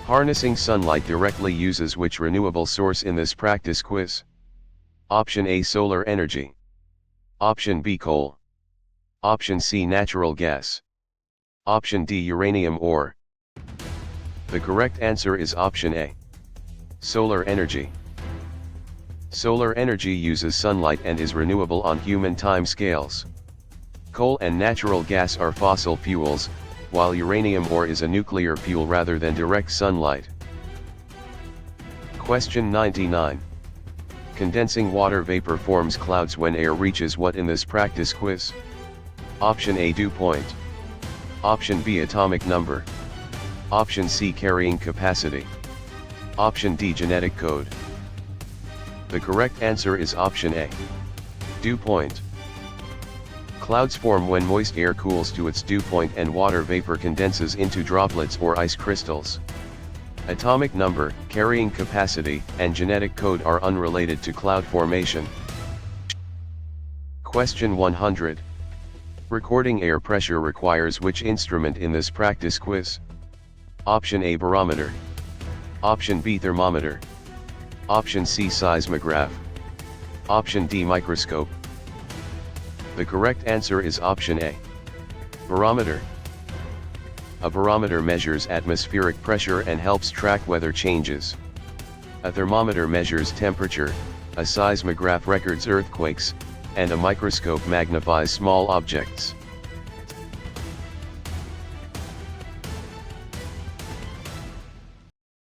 Harnessing sunlight directly uses which renewable source in this practice quiz? Option A, solar energy. Option B, coal. Option C, natural gas. Option D, uranium ore. The correct answer is option A. Solar energy. Solar energy uses sunlight and is renewable on human time scales. Coal and natural gas are fossil fuels, while uranium ore is a nuclear fuel rather than direct sunlight. Question 99. Condensing water vapor forms clouds when air reaches what in this practice quiz? Option A, dew point. Option B, atomic number. Option C, carrying capacity. Option D, genetic code. The correct answer is option A. Dew point. Clouds form when moist air cools to its dew point and water vapor condenses into droplets or ice crystals. Atomic number, carrying capacity, and genetic code are unrelated to cloud formation. Question 100. Recording air pressure requires which instrument in this practice quiz? Option A, barometer. Option B, thermometer. Option C, seismograph. Option D, microscope. The correct answer is option A. Barometer. A barometer measures atmospheric pressure and helps track weather changes. A thermometer measures temperature, a seismograph records earthquakes, and a microscope magnifies small objects.